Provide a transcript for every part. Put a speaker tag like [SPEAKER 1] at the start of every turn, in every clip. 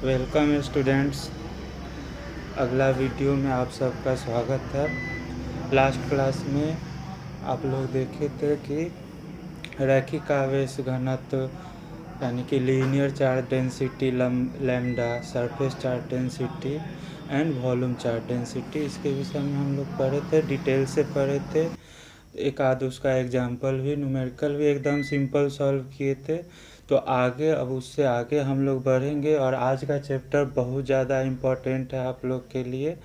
[SPEAKER 1] Welcome students. अगला video में आप सबका स्वागत है। लास्ट क्लास में आप लोग देखे थे कि रैखिक आवेश घनत्व यानी कि linear charge density lambda, surface charge density and volume charge density, इसके विषय में हम लोग पढ़े थे, डिटेल से पढ़े थे। एक आध उसका एग्जाम्पल भी, न्यूमेरिकल भी एकदम सिंपल सॉल्व किए थे। तो आगे अब उससे आगे हम लोग बढ़ेंगे और आज का चैप्टर बहुत ज़्यादा इम्पोर्टेंट है आप लोग के लिए,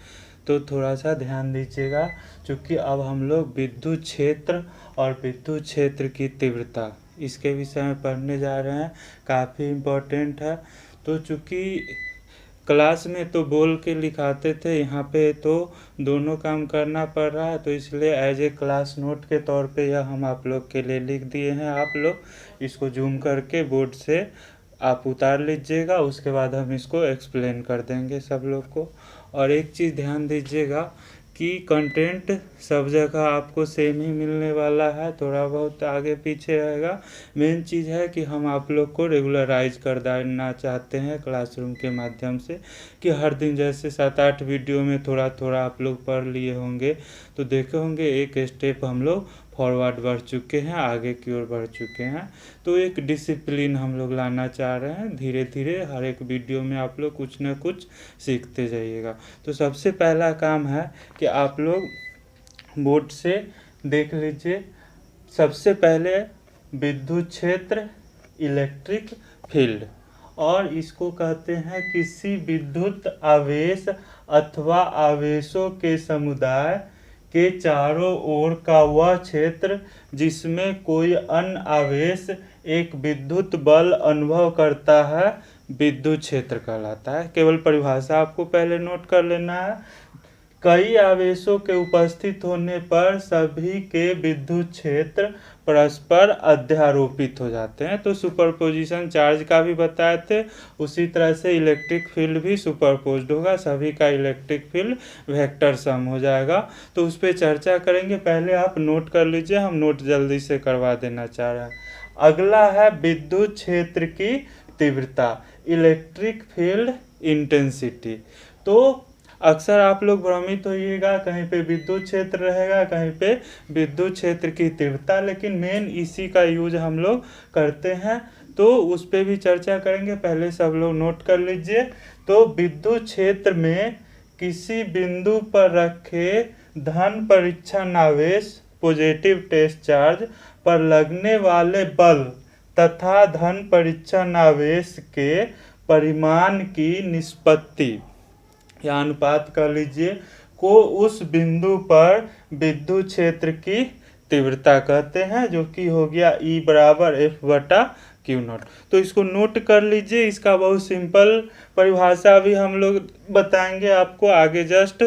[SPEAKER 1] तो थोड़ा सा ध्यान दीजिएगा। क्योंकि अब हम लोग विद्युत क्षेत्र और विद्युत क्षेत्र की तीव्रता इसके विषय में पढ़ने जा रहे हैं। काफ़ी इम्पोर्टेंट है। तो चूँकि क्लास में तो बोल के लिखाते थे, यहाँ पे तो दोनों काम करना पड़ रहा है, तो इसलिए एज ए क्लास नोट के तौर पे यह हम आप लोग के लिए लिख दिए हैं। आप लोग इसको जूम करके बोर्ड से आप उतार लीजिएगा, उसके बाद हम इसको एक्सप्लेन कर देंगे सब लोग को। और एक चीज़ ध्यान दीजिएगा कि कंटेंट सब जगह आपको सेम ही मिलने वाला है, थोड़ा बहुत आगे पीछे रहेगा। मेन चीज़ है कि हम आप लोग को रेगुलराइज कर देना चाहते हैं क्लासरूम के माध्यम से, कि हर दिन जैसे 7-8 वीडियो में थोड़ा थोड़ा आप लोग पढ़ लिए होंगे, तो देखे होंगे एक स्टेप हम लोग फॉरवर्ड बढ़ चुके हैं, आगे की ओर बढ़ चुके हैं। तो एक डिसिप्लिन हम लोग लाना चाह रहे हैं। धीरे धीरे हर एक वीडियो में आप लोग कुछ न कुछ सीखते जाइएगा। तो सबसे पहला काम है कि आप लोग बोर्ड से देख लीजिए। सबसे पहले विद्युत क्षेत्र, इलेक्ट्रिक फील्ड, और इसको कहते हैं किसी विद्युत आवेश अथवा आवेशों के समुदाय के चारों ओर का वह क्षेत्र जिसमें कोई अन्य आवेश एक विद्युत बल अनुभव करता है, विद्युत क्षेत्र कहलाता है। केवल परिभाषा आपको पहले नोट कर लेना है। कई आवेशों के उपस्थित होने पर सभी के विद्युत क्षेत्र परस्पर अध्यारोपित हो जाते हैं। तो सुपरपोजिशन चार्ज का भी बताए थे, उसी तरह से इलेक्ट्रिक फील्ड भी सुपरपोज्ड होगा, सभी का इलेक्ट्रिक फील्ड वेक्टर सम हो जाएगा। तो उस पर चर्चा करेंगे, पहले आप नोट कर लीजिए, हम नोट जल्दी से करवा देना चाह रहे हैं। अगला है विद्युत क्षेत्र की तीव्रता, इलेक्ट्रिक फील्ड इंटेंसिटी। तो अक्सर आप लोग भ्रमित होइएगा, कहीं पे विद्युत क्षेत्र रहेगा, कहीं पे विद्युत क्षेत्र की तीव्रता, लेकिन मेन इसी का यूज हम लोग करते हैं, तो उस पर भी चर्चा करेंगे। पहले सब लोग नोट कर लीजिए। तो विद्युत क्षेत्र में किसी बिंदु पर रखे धन परीक्षण आवेश पॉजिटिव टेस्ट चार्ज पर लगने वाले बल तथा धन परीक्षण आवेश के परिमाण की निष्पत्ति या अनुपात कर लीजिए को उस बिंदु पर विद्युत क्षेत्र की तीव्रता कहते हैं, जो कि हो गया E बराबर F/Q0। तो इसको नोट कर लीजिए। इसका बहुत सिंपल परिभाषा भी हम लोग बताएंगे आपको आगे, जस्ट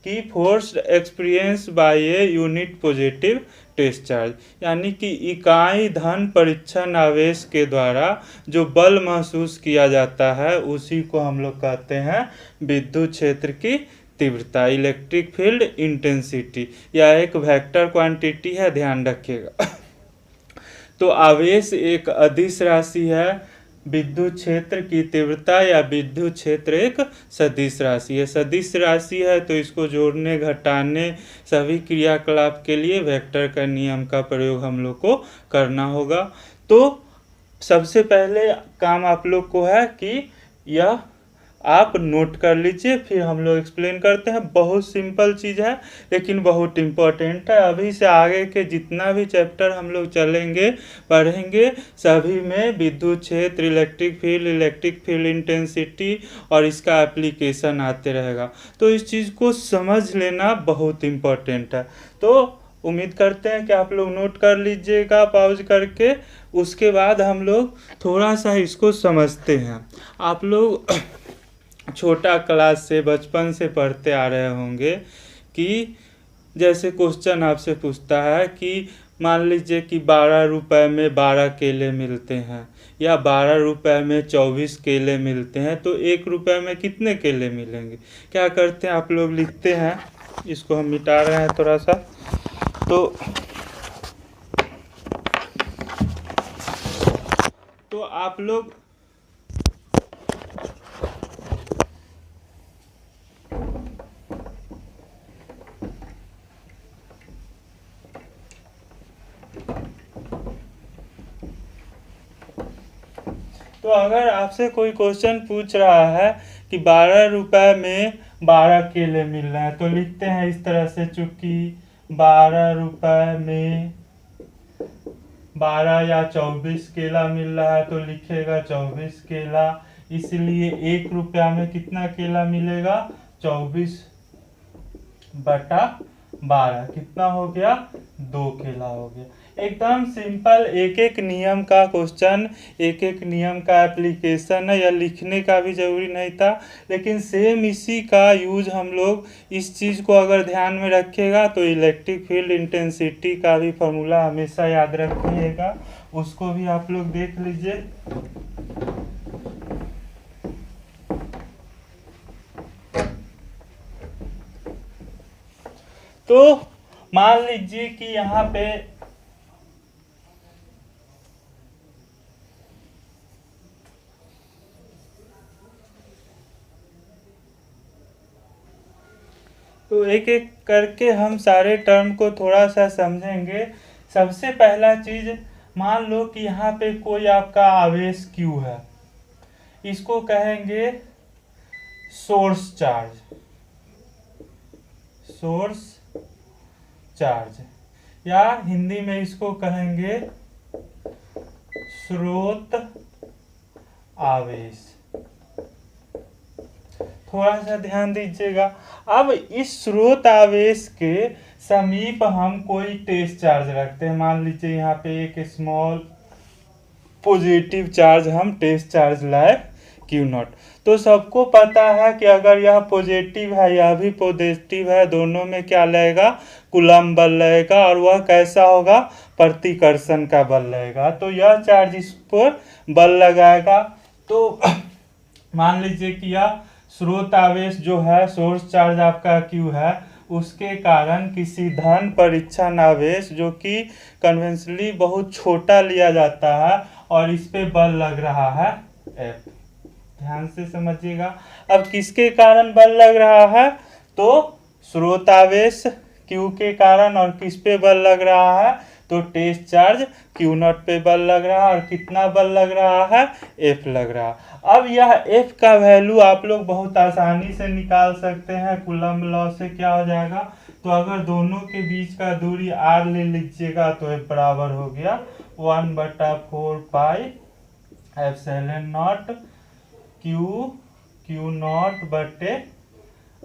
[SPEAKER 1] कि force experience by a unit positive test charge, यानी कि इकाई धन परीक्षण आवेश के द्वारा जो बल महसूस किया जाता है उसी को हम लोग कहते हैं विद्युत क्षेत्र की तीव्रता, इलेक्ट्रिक फील्ड इंटेंसिटी। यह एक वेक्टर क्वांटिटी है, ध्यान रखिएगा। तो आवेश एक अदिश राशि है, विद्युत क्षेत्र की तीव्रता या विद्युत क्षेत्र एक सदिश राशि है। सदिश राशि है तो इसको जोड़ने घटाने सभी क्रियाकलाप के लिए वेक्टर का नियम का प्रयोग हम लोग को करना होगा। तो सबसे पहले काम आप लोग को है कि यह आप नोट कर लीजिए, फिर हम लोग एक्सप्लेन करते हैं। बहुत सिंपल चीज़ है लेकिन बहुत इम्पोर्टेंट है। अभी से आगे के जितना भी चैप्टर हम लोग चलेंगे पढ़ेंगे, सभी में विद्युत क्षेत्र, इलेक्ट्रिक फील्ड इंटेंसिटी और इसका एप्लीकेशन आते रहेगा। तो इस चीज़ को समझ लेना बहुत इम्पोर्टेंट है। तो उम्मीद करते हैं कि आप लोग नोट कर लीजिएगा पॉज करके। उसके बाद हम लोग थोड़ा सा इसको समझते हैं। आप लोग छोटा क्लास से बचपन से पढ़ते आ रहे होंगे कि जैसे क्वेश्चन आपसे पूछता है कि मान लीजिए कि 12 रुपए में 12 केले मिलते हैं या 12 रुपए में 24 केले मिलते हैं, तो 1 रुपए में कितने केले मिलेंगे। क्या करते हैं आप लोग, लिखते हैं, इसको हम मिटा रहे हैं थोड़ा सा। तो आप लोग तो अगर आपसे कोई क्वेश्चन पूछ रहा है कि 12 रुपए में 12 केले मिल रहे हैं, तो लिखते हैं इस तरह से, चूंकि 12 रुपए में 12 या 24 केला मिल रहा है तो लिखेगा 24 केला। इसलिए 1 रुपया में कितना केला मिलेगा? 24/12 कितना हो गया? 2 केला हो गया। एकदम सिंपल, एक एक नियम का क्वेश्चन, एक एक नियम का एप्लीकेशन है। यह लिखने का भी जरूरी नहीं था, लेकिन सेम इसी का यूज हम लोग इस चीज़ को अगर ध्यान में रखिएगा तो इलेक्ट्रिक फील्ड इंटेंसिटी का भी फॉर्मूला हमेशा याद रखिएगा, उसको भी आप लोग देख लीजिए। तो मान लीजिए कि यहाँ पे तो एक एक करके हम सारे टर्म को थोड़ा सा समझेंगे। सबसे पहला चीज, मान लो कि यहाँ पे कोई आपका आवेश Q है, इसको कहेंगे सोर्स चार्ज, सोर्स चार्ज, या हिंदी में इसको कहेंगे स्रोत आवेश। थोड़ा सा ध्यान दीजिएगा। अब इस स्रोत आवेश के समीप हम कोई टेस्ट चार्ज रखते हैं। मान लीजिए यहाँ पे एक स्मॉल पॉजिटिव चार्ज हम टेस्ट चार्ज लाए Q0। तो सबको पता है कि अगर यह पॉजिटिव है यह भी पॉजिटिव है, दोनों में क्या लगेगा? कूलम्ब बल लगेगा, और वह कैसा होगा? प्रतिकर्षण का बल लगेगा। तो यह चार्ज इस पर बल लगाएगा। तो मान लीजिए कि यह स्रोत आवेश जो है, सोर्स चार्ज आपका Q है, उसके कारण किसी धन परीक्षण आवेश जो कि कन्वेंशनली बहुत छोटा लिया जाता है और इस पे बल लग रहा है F। ध्यान से समझिएगा। अब किसके कारण बल लग रहा है? तो स्रोत आवेश Q के कारण, और किस पे बल लग रहा है? तो टेस्ट चार्ज Q0 पे बल लग रहा है। और कितना बल लग रहा है? F लग रहा है। अब यह F का वैल्यू आप लोग बहुत आसानी से निकाल सकते हैं। कूलम्ब लॉ से क्या हो जाएगा? तो अगर दोनों के बीच का दूरी R ले लीजिएगा तो F बराबर हो गया 1/4 पाई एप्सिलॉन नॉट Q0 बटे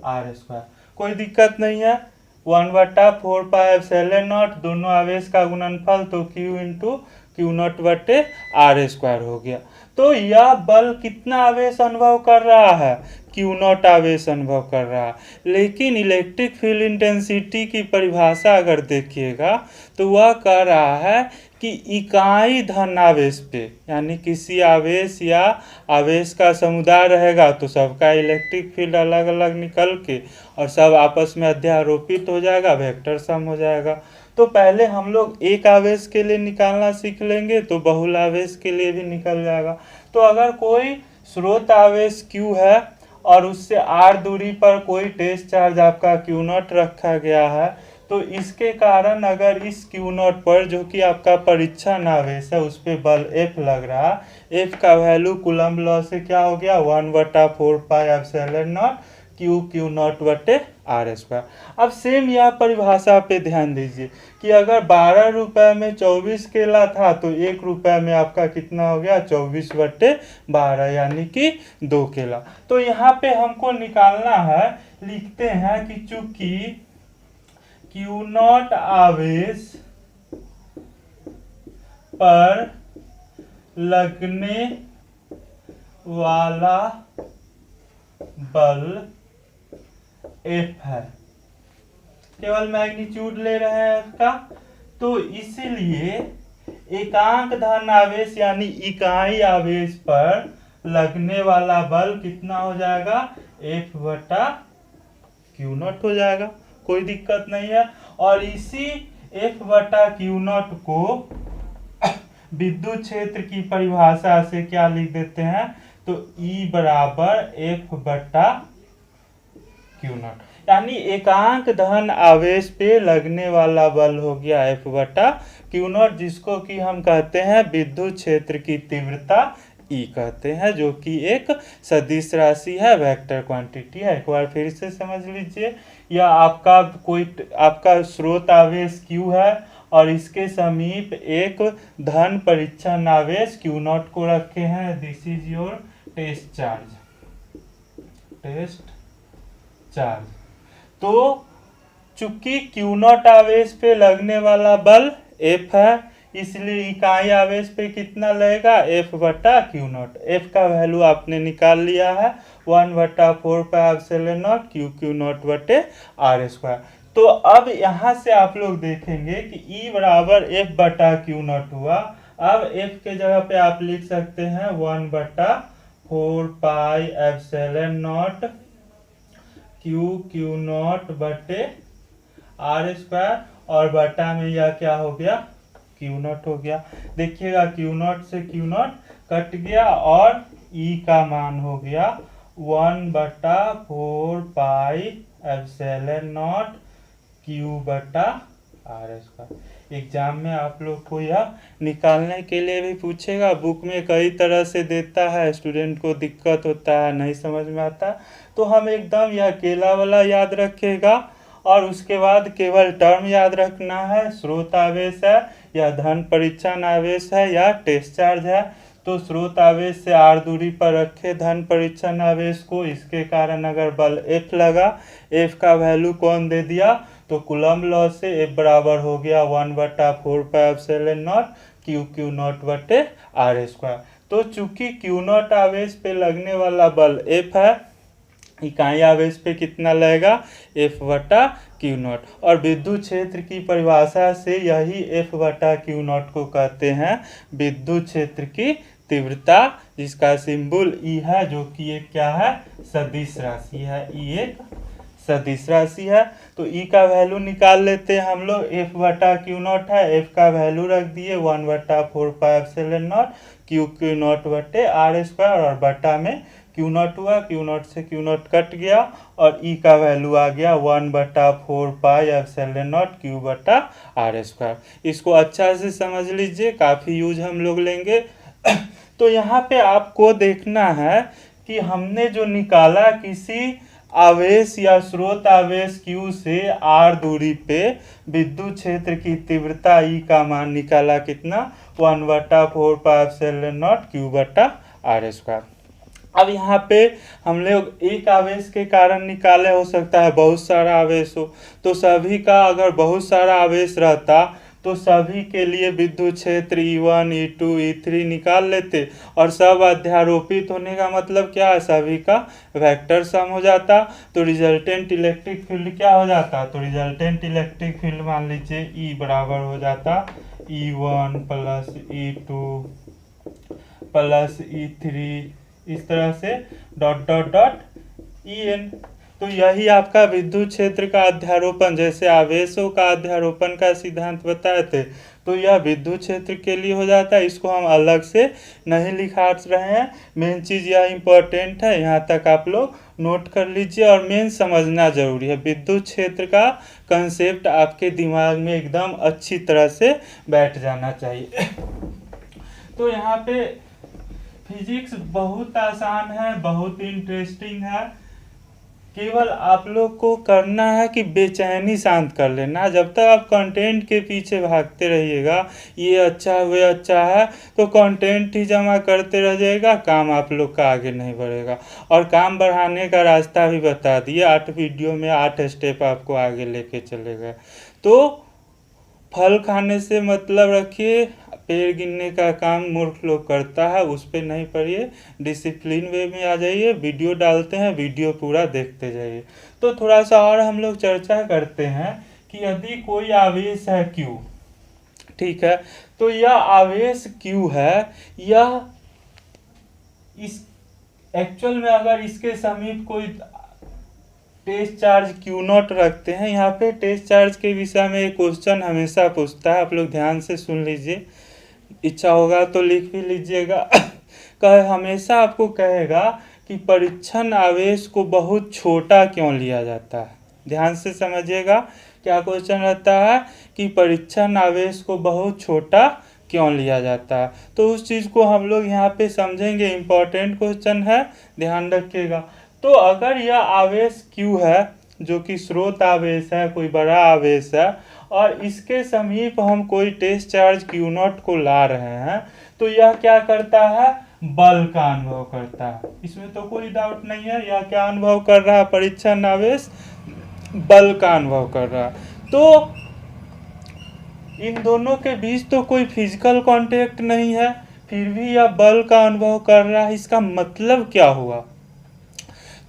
[SPEAKER 1] R²। कोई दिक्कत नहीं है। 1/4 पाई एप्सिलॉन नॉट, दोनों आवेश का गुणनफल, तो Q इंटू Q0 बटे R² हो गया। तो यह बल कितना आवेश अनुभव कर रहा है? Q0 आवेश अनुभव कर रहा है। लेकिन इलेक्ट्रिक फील्ड इंटेंसिटी की परिभाषा अगर देखिएगा तो वह कह रहा है कि इकाई धन आवेश पे, यानी किसी आवेश या आवेश का समुदाय रहेगा तो सबका इलेक्ट्रिक फील्ड अलग अलग निकल के और सब आपस में अध्यारोपित हो जाएगा, वेक्टर सम हो जाएगा। तो पहले हम लोग एक आवेश के लिए निकालना सीख लेंगे तो बहुल आवेश के लिए भी निकल जाएगा। तो अगर कोई स्रोत आवेश Q है और उससे R दूरी पर कोई टेस्ट चार्ज आपका Q0 रखा गया है, तो इसके कारण अगर इस Q0 पर, जो कि आपका परीक्षण आवेश है, उस पर बल F लग रहा है। F का वैल्यू कूलम्ब लॉ से क्या हो गया? 1/4 पाई एप्सिलॉन नॉट Q0 बटे R²। अब सेम यह परिभाषा पे ध्यान दीजिए कि अगर 12 रुपए में 24 केला था तो 1 रुपए में आपका कितना हो गया? 24/12, यानी कि 2 केला। तो यहाँ पे हमको निकालना है, लिखते हैं कि चूंकि Q0 आवेश पर लगने वाला बल F है, केवल मैग्नीट्यूड ले रहे हैं F का, तो इसीलिए एकांक धन आवेश यानी इकाई आवेश पर लगने वाला बल कितना हो जाएगा? F/Q0 हो जाएगा। कोई दिक्कत नहीं है। और इसी F/Q0 को विद्युत क्षेत्र की परिभाषा से क्या लिख देते हैं? तो E बराबर F/Q0, यानी एकांक धन आवेश पे लगने वाला बल हो गया F/Q0, जिसको कि हम कहते हैं विद्युत क्षेत्र की तीव्रता ई कहते हैं, जो कि एक सदिश राशि है, वेक्टर क्वांटिटी है। एक बार फिर से समझ लीजिए, या आपका स्रोत आवेश Q है और इसके समीप एक धन परीक्षण आवेश Q0 को रखे हैं। This is your test charge. तो चूंकि Q0 आवेश पे लगने वाला बल F है, इसलिए इकाई आवेश पे कितना लगेगा, F बटा Q0। F का वैल्यू आपने निकाल लिया है 1/4πε0 Q0 बटे r²। तो अब यहाँ से आप लोग देखेंगे कि E बराबर F बटा Q0 हुआ। अब F के जगह पे आप लिख सकते हैं 1/4πε0 Q0 बटे r², और बटा में यह क्या हो गया, Q0 हो गया। देखिएगा Q0 से Q0 कट गया और E का मान हो गया 1/4πε0 Q बटा r²। एग्जाम में आप लोग को यह निकालने के लिए भी पूछेगा। बुक में कई तरह से देता है, स्टूडेंट को दिक्कत होता है, नहीं समझ में आता, तो हम एकदम यह अकेला वाला याद रखेगा और उसके बाद केवल टर्म याद रखना है। स्रोत आवेश है या धन परीक्षण आवेश है या टेस्ट चार्ज है। तो स्रोत आवेश से r दूरी पर रखे धन परीक्षण आवेश को, इसके कारण अगर बल F लगा, F का वैल्यू कौन दे दिया, तो कूलम्ब लॉ से F बराबर हो गया 1/4πε0 Q0 बटे r²। तो चूंकि Q0 आवेश पे लगने वाला बल F है, इकाई आवेश पे कितना लगेगा, F बटा Q0। और विद्युत क्षेत्र की परिभाषा से यही F बटा Q0 को कहते हैं विद्युत क्षेत्र की तीव्रता, जिसका सिंबल E है, जो कि एक क्या है, सदिश राशि है। E एक सदिश राशि है। तो E का वैल्यू निकाल लेते हैं हम लोग। F बटा Q0 है, F का वैल्यू रख दिए 1/4πε0 Q0 बटे r², और बटा में Q0 हुआ, Q0 से Q0 कट गया और E का वैल्यू आ गया 1/4πε0 Q बटा r²। इसको अच्छा से समझ लीजिए, काफ़ी यूज हम लोग लेंगे। तो यहाँ पे आपको देखना है कि हमने जो निकाला किसी आवेश या स्रोत आवेश Q से r दूरी पे विद्युत क्षेत्र की तीव्रता E का मान निकाला कितना, 1/4πε0 Q बटा r²। अब यहाँ पे हम लोग एक आवेश के कारण निकाले, हो सकता है बहुत सारा आवेश हो, तो सभी का अगर बहुत सारा आवेश रहता तो सभी के लिए विद्युत क्षेत्र E1 E2 E3 निकाल लेते, और सब अध्यारोपित होने का मतलब क्या है, सभी का वेक्टर सम हो जाता। तो रिजल्टेंट इलेक्ट्रिक फील्ड क्या हो जाता, तो रिजल्टेंट इलेक्ट्रिक फील्ड मान लीजिए E बराबर हो जाता E1 plus E2 plus E3, इस तरह से डॉट डॉट डॉट En। तो यही आपका विद्युत क्षेत्र का अध्यारोपण, जैसे आवेशों का अध्यारोपण का सिद्धांत बताए थे, तो यह विद्युत क्षेत्र के लिए हो जाता है। इसको हम अलग से नहीं लिखा रहे हैं, मेन चीज़ यह इम्पोर्टेंट है, यहाँ तक आप लोग नोट कर लीजिए और मेन समझना जरूरी है। विद्युत क्षेत्र का कंसेप्ट आपके दिमाग में एकदम अच्छी तरह से बैठ जाना चाहिए। तो यहाँ पे फिजिक्स बहुत आसान है, बहुत इंटरेस्टिंग है, केवल आप लोग को करना है कि बेचैनी शांत कर लेना। जब तक आप कंटेंट के पीछे भागते रहिएगा, ये अच्छा है वे अच्छा है, तो कंटेंट ही जमा करते रह जाएगा, काम आप लोग का आगे नहीं बढ़ेगा। और काम बढ़ाने का रास्ता भी बता दिए, 8 वीडियो में 8 स्टेप आपको आगे लेके चले गए। तो फल खाने से मतलब रखिए, पेड़ गिनने का काम मूर्ख लोग करता है, उस पर नहीं पढ़िए, डिसिप्लिन वे में आ जाइए। वीडियो डालते हैं, वीडियो पूरा देखते जाइए। तो थोड़ा सा और हम लोग चर्चा करते हैं कि यदि कोई आवेश है Q, ठीक है, तो यह आवेश Q है, यह इस एक्चुअल में अगर इसके समीप कोई टेस्ट चार्ज Q0 रखते हैं, यहाँ पे टेस्ट चार्ज के विषय में एक क्वेश्चन हमेशा पूछता है, आप लोग ध्यान से सुन लीजिए, इच्छा होगा तो लिख भी लीजिएगा। हमेशा आपको कहेगा कि परीक्षण आवेश को बहुत छोटा क्यों लिया जाता है। ध्यान से समझिएगा, क्या क्वेश्चन रहता है कि परीक्षण आवेश को बहुत छोटा क्यों लिया जाता है। तो उस चीज़ को हम लोग यहाँ पे समझेंगे, इम्पोर्टेंट क्वेश्चन है, ध्यान रखिएगा। तो अगर यह आवेश Q है जो कि स्रोत आवेश है, कोई बड़ा आवेश है, और इसके समीप हम कोई टेस्ट चार्ज Q0 को ला रहे हैं, तो यह क्या करता है, बल का अनुभव करता है। इसमें तो कोई डाउट नहीं है, यह क्या अनुभव कर रहा है, परीक्षण आवेश बल का अनुभव कर रहा है। तो इन दोनों के बीच तो कोई फिजिकल कांटेक्ट नहीं है, फिर भी यह बल का अनुभव कर रहा है। इसका मतलब क्या हुआ,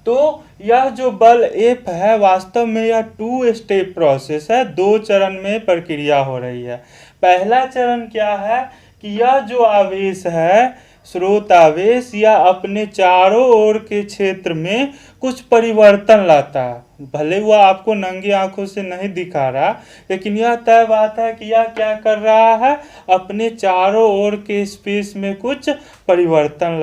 [SPEAKER 1] तो यह जो बल F है वास्तव में यह 2 स्टेप प्रोसेस है, 2 चरण में प्रक्रिया हो रही है। पहला चरण क्या है कि यह जो आवेश है स्रोत आवेश, यह अपने चारों ओर के क्षेत्र में कुछ परिवर्तन लाता है। भले वह आपको नंगी आंखों से नहीं दिखा रहा, लेकिन यह तय बात है कि यह क्या कर रहा है, अपने चारों ओर के स्पेस में कुछ परिवर्तन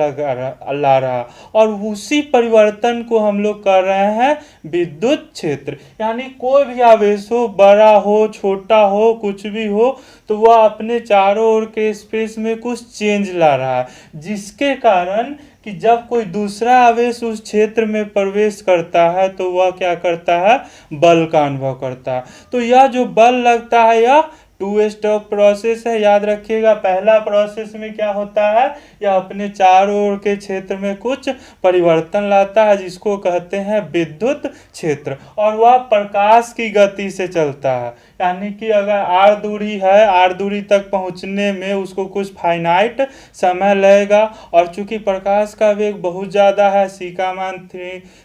[SPEAKER 1] ला रहा, और उसी परिवर्तन को हम लोग कर रहे हैं विद्युत क्षेत्र। यानी कोई भी आवेश हो, बड़ा हो छोटा हो कुछ भी हो, तो वह अपने चारों ओर के स्पेस में कुछ चेंज ला रहा है, जिसके कारण कि जब कोई दूसरा आवेश उस क्षेत्र में प्रवेश करता है तो वह क्या करता है, बल का अनुभव करता है। तो यह जो बल लगता है यह 2 स्टेप प्रोसेस है, याद रखिएगा। पहला प्रोसेस में क्या होता है, यह अपने चारों ओर के क्षेत्र में कुछ परिवर्तन लाता है, जिसको कहते हैं विद्युत क्षेत्र, और वह प्रकाश की गति से चलता है। यानी कि अगर r दूरी है, r दूरी तक पहुंचने में उसको कुछ फाइनाइट समय लगेगा, और चूंकि प्रकाश का वेग बहुत ज़्यादा है, c का मान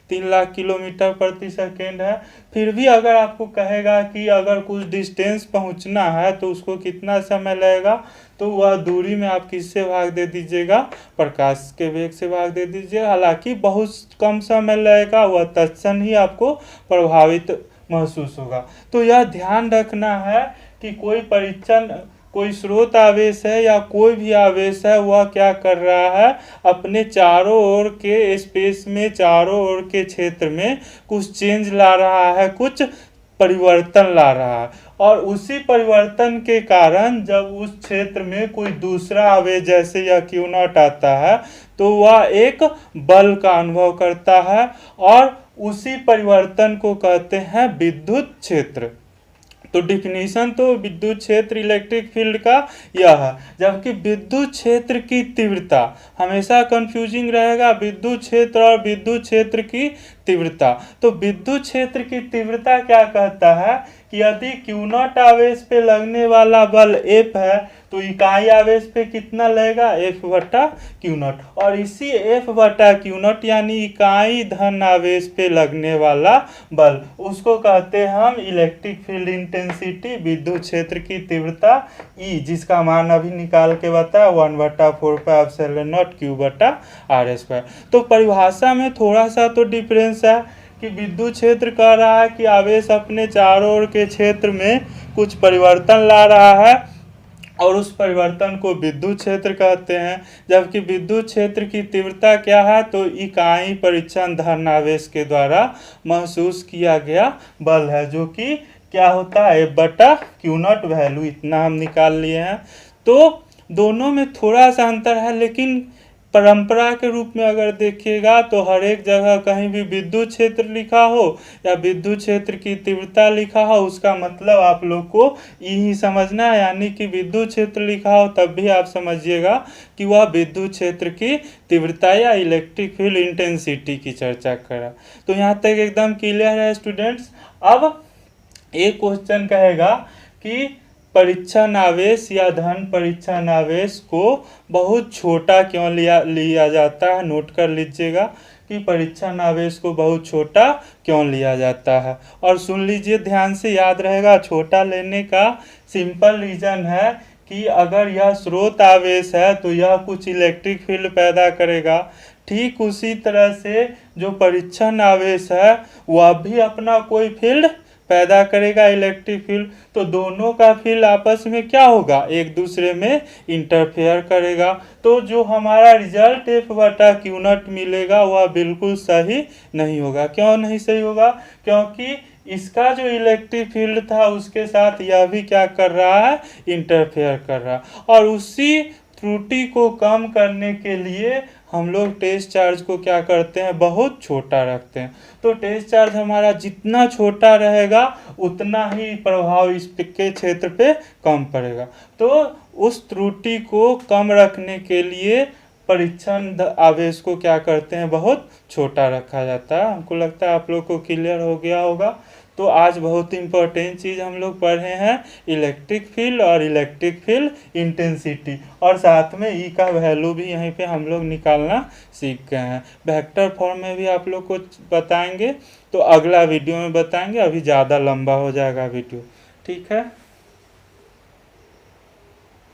[SPEAKER 1] 3 लाख किलोमीटर प्रति सेकेंड है, फिर भी अगर आपको कहेगा कि अगर कुछ डिस्टेंस पहुंचना है तो उसको कितना समय लगेगा, तो वह दूरी में आप किससे भाग दे दीजिएगा, प्रकाश के वेग से भाग दे दीजिएगा। हालांकि बहुत कम समय लगेगा, वह तत्क्षण ही आपको प्रभावित महसूस होगा। तो यह ध्यान रखना है कि कोई स्रोत आवेश है या कोई भी आवेश है, वह क्या कर रहा है, अपने चारों ओर के स्पेस में, चारों ओर के क्षेत्र में कुछ चेंज ला रहा है, कुछ परिवर्तन ला रहा है, और उसी परिवर्तन के कारण जब उस क्षेत्र में कोई दूसरा आवेश जैसे यह Q0 आता है, तो वह एक बल का अनुभव करता है, और उसी परिवर्तन को कहते हैं विद्युत क्षेत्र। तो डिफिनीशन तो विद्युत क्षेत्र इलेक्ट्रिक फील्ड का यह है। जबकि विद्युत क्षेत्र की तीव्रता हमेशा कंफ्यूजिंग रहेगा, विद्युत क्षेत्र और विद्युत क्षेत्र की तीव्रता। तो विद्युत क्षेत्र की तीव्रता क्या कहता है कि यदि Q0 आवेश पे लगने वाला बल F है, तो इकाई आवेश पे कितना लगेगा, F बटा Q0, और इसी F बटा Q0 यानी इकाई धन आवेश पे लगने वाला बल, उसको कहते हैं हम इलेक्ट्रिक फील्ड इंटेंसिटी, विद्युत क्षेत्र की तीव्रता E, जिसका मान अभी निकाल के बताया 1/4πε0 Q बटा R स्क्वायर। तो परिभाषा में थोड़ा सा तो डिफरेंस है कि विद्युत क्षेत्र कह रहा है कि आवेश अपने चारों ओर के क्षेत्र में कुछ परिवर्तन ला रहा है, और उस परिवर्तन को विद्युत क्षेत्र कहते हैं। जबकि विद्युत क्षेत्र की तीव्रता क्या है, तो इकाई परीक्षण धन आवेश के द्वारा महसूस किया गया बल है, जो कि क्या होता है, F बटा Q0 वैल्यू, इतना हम निकाल लिए हैं। तो दोनों में थोड़ा सा अंतर है, लेकिन परंपरा के रूप में अगर देखिएगा तो हर एक जगह कहीं भी विद्युत क्षेत्र लिखा हो या विद्युत क्षेत्र की तीव्रता लिखा हो, उसका मतलब आप लोग को यही समझना है। यानी कि विद्युत क्षेत्र लिखा हो तब भी आप समझिएगा कि वह विद्युत क्षेत्र की तीव्रता या इलेक्ट्रिक फील्ड इंटेंसिटी की चर्चा करा। तो यहाँ तक एकदम क्लियर है स्टूडेंट्स। अब एक क्वेश्चन कहेगा कि परीक्षण आवेश या धन परीक्षण आवेश को बहुत छोटा क्यों लिया जाता है। नोट कर लीजिएगा कि परीक्षण आवेश को बहुत छोटा क्यों लिया जाता है, और सुन लीजिए ध्यान से, याद रहेगा। छोटा लेने का सिंपल रीज़न है कि अगर यह स्रोत आवेश है तो यह कुछ इलेक्ट्रिक फील्ड पैदा करेगा, ठीक उसी तरह से जो परीक्षण आवेश है वह भी अपना कोई फील्ड पैदा करेगा, इलेक्ट्रिक फील्ड। तो दोनों का फील्ड आपस में क्या होगा, एक दूसरे में इंटरफेयर करेगा। तो जो हमारा रिजल्ट F बटा Q0 मिलेगा वह बिल्कुल सही नहीं होगा। क्यों नहीं सही होगा, क्योंकि इसका जो इलेक्ट्रिक फील्ड था उसके साथ यह भी क्या कर रहा है, इंटरफेयर कर रहा है। और उसी त्रुटि को कम करने के लिए हम लोग टेस्ट चार्ज को क्या करते हैं, बहुत छोटा रखते हैं। तो टेस्ट चार्ज हमारा जितना छोटा रहेगा उतना ही प्रभाव इसके क्षेत्र पे कम पड़ेगा। तो उस त्रुटि को कम रखने के लिए परीक्षण आवेश को क्या करते हैं, बहुत छोटा रखा जाता है। हमको लगता है आप लोग को क्लियर हो गया होगा। तो आज बहुत इंपॉर्टेंट चीज़ हम लोग पढ़े हैं, इलेक्ट्रिक फील्ड और इलेक्ट्रिक फील्ड इंटेंसिटी, और साथ में ई का वैल्यू भी यहीं पे हम लोग निकालना सीख गए हैं। वेक्टर फॉर्म में भी आप लोग को बताएंगे, तो अगला वीडियो में बताएंगे, अभी ज़्यादा लंबा हो जाएगा वीडियो। ठीक है।